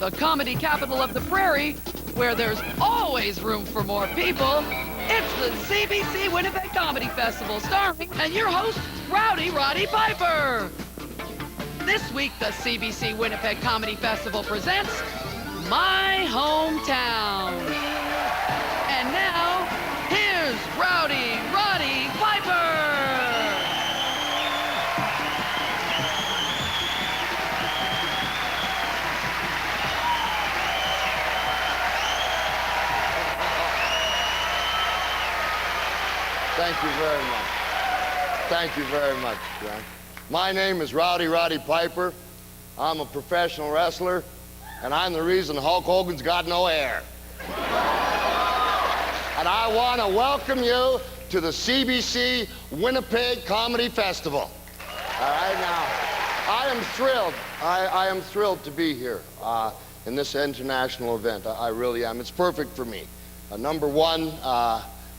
the comedy capital of the prairie, where there's always room for more people, it's the CBC Winnipeg Comedy Festival, starring and your host, Roddy Piper. This week, the CBC Winnipeg Comedy Festival presents My Hometown. And now, here's Roddy Piper. Thank you very much. Thank you very much, John. My name is Roddy Piper. I'm a professional wrestler, and I'm the reason Hulk Hogan's got no hair. And I want to welcome you to the CBC Winnipeg Comedy Festival. All right, now, I am thrilled. I am thrilled to be here in this international event. I really am. It's perfect for me. Number one,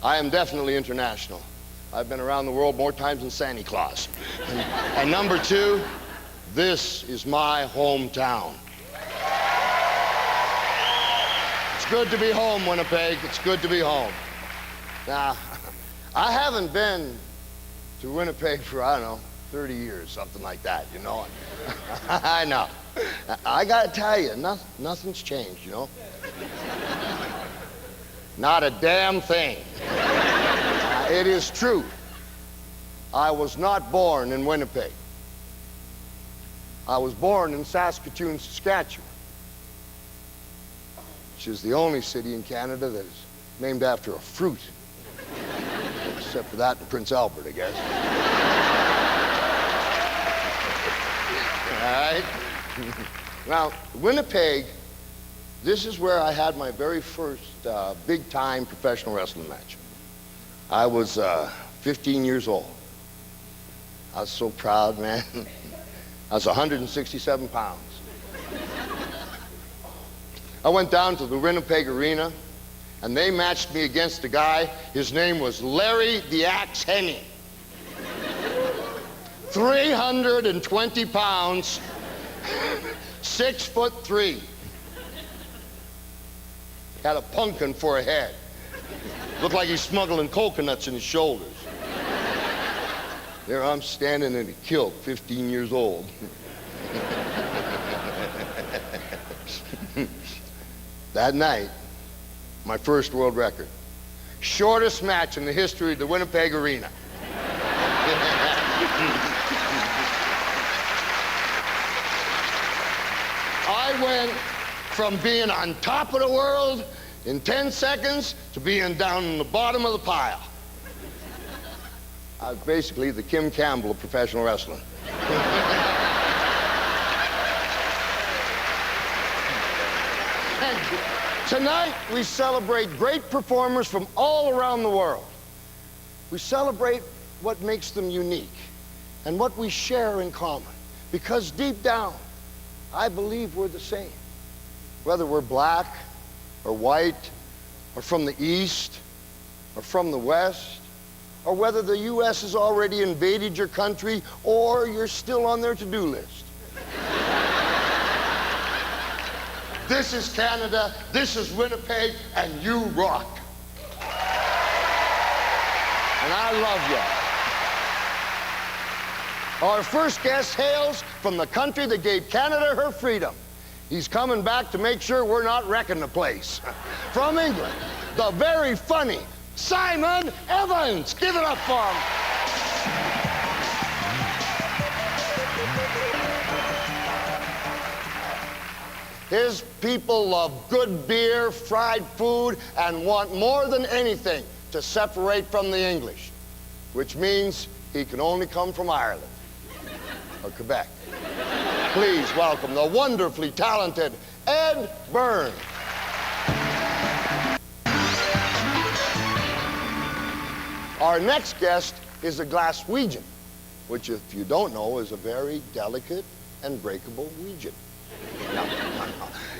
I am definitely international. I've been around the world more times than Santa Claus. And number two, this is my hometown. It's good to be home, Winnipeg. It's good to be home. Now, I haven't been to Winnipeg for, I don't know, 30 years, something like that, you know. I know. I gotta tell you, nothing's changed, you know. Not a damn thing. It is true. I was not born in Winnipeg. I was born in Saskatoon, Saskatchewan, which is the only city in Canada that is named after a fruit. Except for that in Prince Albert, I guess. All right? Now, Winnipeg, this is where I had my very first big-time professional wrestling match. I was 15 years old. I was so proud, man. I was 167 pounds. I went down to the Winnipeg Arena, and they matched me against a guy. His name was Larry the Axe Henning. 320 pounds, 6'3". Had a pumpkin for a head. Looked like he's smuggling coconuts in his shoulders. There I'm standing in a kilt, 15 years old. That night, my first world record. Shortest match in the history of the Winnipeg Arena. I went from being on top of the world in 10 seconds to being down in the bottom of the pile. I was basically the Kim Campbell of professional wrestling. And tonight, we celebrate great performers from all around the world. We celebrate what makes them unique and what we share in common. Because deep down, I believe we're the same. Whether we're black, or white, or from the East, or from the West, or whether the U.S. has already invaded your country, or you're still on their to-do list. This is Canada, this is Winnipeg, and you rock. And I love you. Our first guest hails from the country that gave Canada her freedom. He's coming back to make sure we're not wrecking the place. From England, the very funny Simon Evans. Give it up for him. His people love good beer, fried food, and want more than anything to separate from the English, which means he can only come from Ireland or Quebec. Please welcome the wonderfully talented Ed Byrne. Our next guest is a Glaswegian, which, if you don't know, is a very delicate and breakable region. No.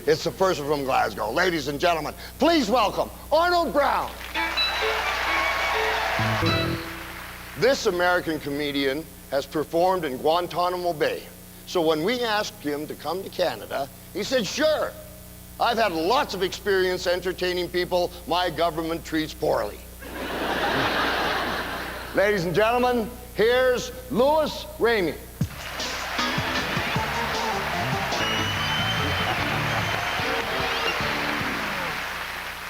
It's the person from Glasgow. Ladies and gentlemen, please welcome Arnold Brown. This American comedian has performed in Guantanamo Bay. So when we asked him to come to Canada, he said, sure, I've had lots of experience entertaining people my government treats poorly. Ladies and gentlemen, here's Louis Ramey.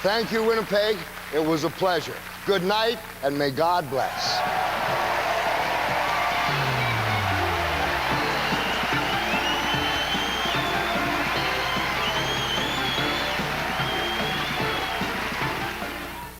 Thank you, Winnipeg. It was a pleasure. Good night, and may God bless.